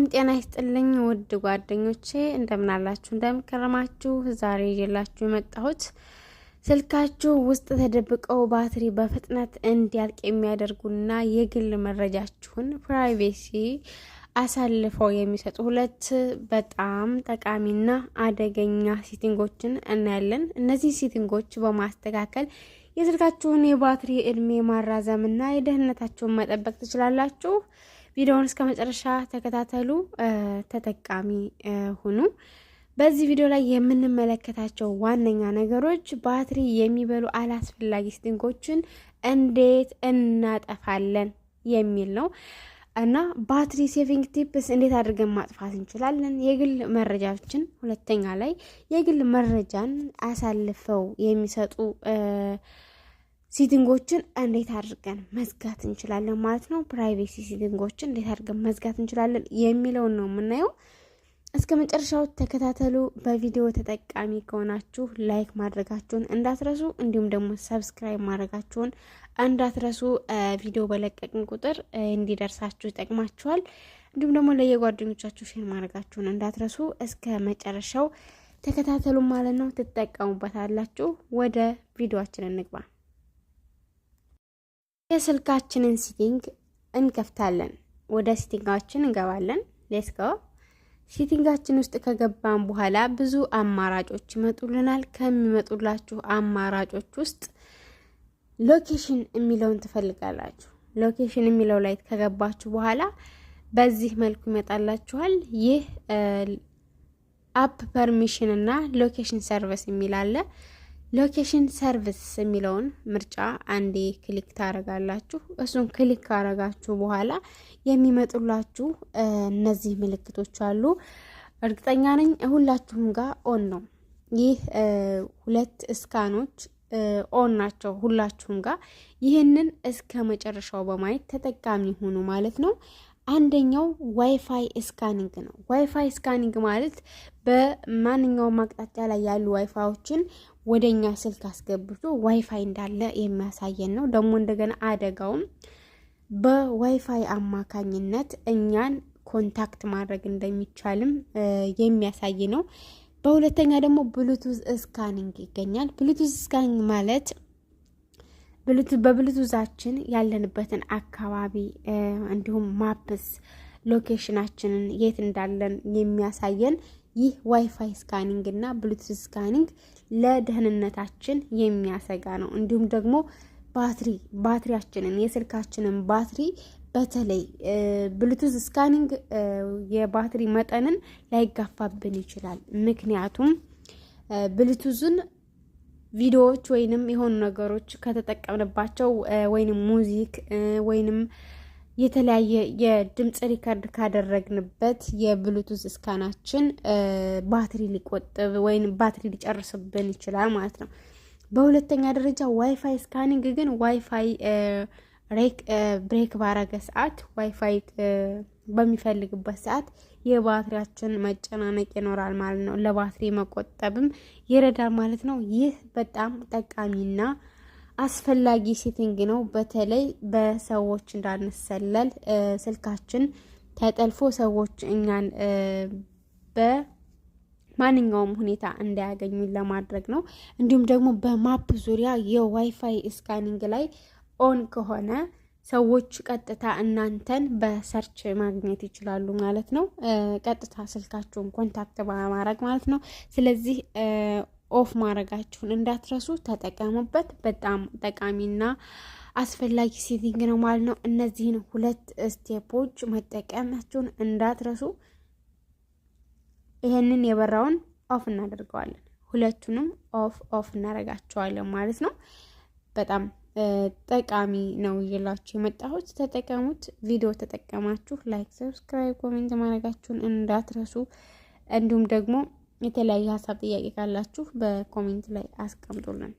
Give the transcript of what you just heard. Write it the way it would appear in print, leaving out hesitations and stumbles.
ጤና ይስጥልኝ ውድ ጓደኞቼ እንደምን አላችሁ እንደምከረማችሁ። ዛሬ ይዤላችሁ የመጣሁት ስልካችሁ ውስጥ ተደብቀው ባትሪ በፍጥነት እንዲያልቅ የሚያደርጉና የግል መረጃችሁን ፕራይቬሲ አሳልፈው የሚሰጡ ሁለት በጣም ጠቃሚና አደገኛ ሴቲንጎችን እናያለን። እነዚህ ሴቲንጎች በማስተካከል የስልካችሁን የባትሪ እድሜ ማራዘምና የደህንነታችሁን መጠበቅ ትችላላችሁ። ቪዲዮውን እስከ መጨረሻ ተከታተሉ፣ ተጠቃሚ ሁኑ። በዚህ ቪዲዮ ላይ የምንመለከታቸው ዋነኛ ነገሮች ባትሪ የሚበሉ አላስፈላጊ ሴቲንጎችን እንዴት እናጠፋለን የሚል ነው እና ባትሪ ሴቪንግ ቲፕስ እንዴት አድርገን ማጥፋት እንችላለን። የግል መረጃዎችን ሁለተኛ ላይ የግል መረጃን አሳልፈው የሚሰጡ ሴቲንጎችን እንዴት አድርገን መዝጋት እንችላለን ማለት ነው። ፕራይቬሲ ሴቲንጎችን እንዴት አድርገን መዝጋት እንችላለን የሚለውን ነው የምናየው። እስከ መጨረሻው ተከታተሉ። በቪዲዮ ተጠቃሚ ከሆናችሁ ላይክ ማድረጋችሁን እንዳትረሱ፣ እንዲሁም ደግሞ ሰብስክራይብ ማድረጋችሁን እንዳትረሱ። ቪዲዮ በለቀቅን ቁጥር እንዲደርሳችሁ ይጠቅማችኋል። እንዲሁም ደግሞ ለየጓደኞቻችሁ ሼር ማድረጋችሁን እንዳትረሱ። እስከ መጨረሻው ተከታተሉ ማለት ነው፣ ትጠቀሙበታላችሁ። ወደ ቪዲዮአችን እንግባ። የስልካችንን ሴቲንግ እንከፍታለን። ወደ ሴቲንጋችን እንገባለን። ሌትስ ጎ። ሴቲንጋችን ውስጥ ከገባን በኋላ ብዙ አማራጮች ይመጡልናል። ከሚመጡላችሁ አማራጮች ውስጥ ሎኬሽን የሚለውን ትፈልጋላችሁ። ሎኬሽን የሚለው ላይ ከገባችሁ በኋላ በዚህ መልኩ ይመጣላችኋል። ይህ አፕ ፐርሚሽን እና ሎኬሽን ሰርቪስ የሚል አለ። ሎኬሽን ሰርቪስ የሚለውን ምርጫ አንዴ ክሊክ ታረጋላችሁ። እሱን ክሊክ ካረጋችሁ በኋላ የሚመጡላችሁ እነዚህ ምልክቶች አሉ። እርግጠኛ ነኝ ሁላችሁም ጋር ኦን ነው። ይህ ሁለት ስካኖች ኦን ናቸው ሁላችሁም ጋር። ይህንን እስከ መጨረሻው በማየት ተጠቃሚ ሆኑ ማለት ነው። አንደኛው ዋይፋይ ስካኒንግ ነው። ዋይፋይ ስካኒንግ ማለት በማንኛውም አቅጣጫ ላይ ያሉ ዋይፋዮችን ወደኛ ስልክ አስገብቶ ዋይፋይ እንዳለ የሚያሳየን ነው። ደግሞ እንደገና አደጋውም በዋይፋይ አማካኝነት እኛን ኮንታክት ማድረግ እንደሚቻልም የሚያሳይ ነው። በሁለተኛ ደግሞ ብሉቱዝ ስካኒንግ ይገኛል። ብሉቱዝ ስካኒንግ ማለት በብሉቱዛችን ያለንበትን አካባቢ እንዲሁም ማፕስ ሎኬሽናችንን የት እንዳለን የሚያሳየን ይህ ዋይፋይ ስካኒንግ እና ብሉቱዝ ስካኒንግ ለደህንነታችን የሚያሰጋ ነው። እንዲሁም ደግሞ ባትሪያችንን የስልካችንን ባትሪ በተለይ ብሉቱዝ ስካኒንግ የባትሪ መጠንን ላይጋፋብን ይችላል። ምክንያቱም ብሉቱዝን ቪዲዮዎች ወይንም የሆኑ ነገሮች ከተጠቀምንባቸው ወይንም ሙዚክ ወይንም የተለያየ የድምጽ ሪከርድ ካደረግንበት የብሉቱዝ ስካናችን ባትሪ ሊቆጥብ ወይንም ባትሪ ሊጨርስብን ይችላል ማለት ነው። በሁለተኛ ደረጃ ዋይፋይ ስካኒንግ ግን ዋይፋይ ብሬክ ባረገ ሰዓት ዋይፋይ በሚፈልግበት ሰዓት የባትሪያችን መጨናነቅ ይኖራል ማለት ነው። ለባትሪ መቆጠብም ይረዳል ማለት ነው። ይህ በጣም ጠቃሚና አስፈላጊ ሴቲንግ ነው። በተለይ በሰዎች እንዳንሰለል ስልካችን ተጠልፎ ሰዎች እኛን በማንኛውም ሁኔታ እንዳያገኙን ለማድረግ ነው። እንዲሁም ደግሞ በማፕ ዙሪያ የዋይፋይ ስካኒንግ ላይ ኦን ከሆነ ሰዎች ቀጥታ እናንተን በሰርች ማግኘት ይችላሉ ማለት ነው። ቀጥታ ስልካችሁን ኮንታክት በማድረግ ማለት ነው። ስለዚህ ኦፍ ማድረጋችሁን እንዳትረሱ፣ ተጠቀሙበት። በጣም ጠቃሚና አስፈላጊ ሴቲንግ ነው ማለት ነው። እነዚህን ሁለት ስቴፖች መጠቀማችሁን እንዳትረሱ። ይሄንን የበራውን ኦፍ እናደርገዋለን። ሁለቱንም ኦፍ እናደርጋቸዋለን ማለት ነው። በጣም ጠቃሚ ነው ይላችሁ የመጣሁት። ተጠቀሙት። ቪዲዮ ተጠቀማችሁ ላይክ፣ ሰብስክራይብ፣ ኮሜንት ማድረጋችሁን እንዳትረሱ። እንዲሁም ደግሞ የተለያየ ሀሳብ ጥያቄ ካላችሁ በኮሜንት ላይ አስቀምጡልን።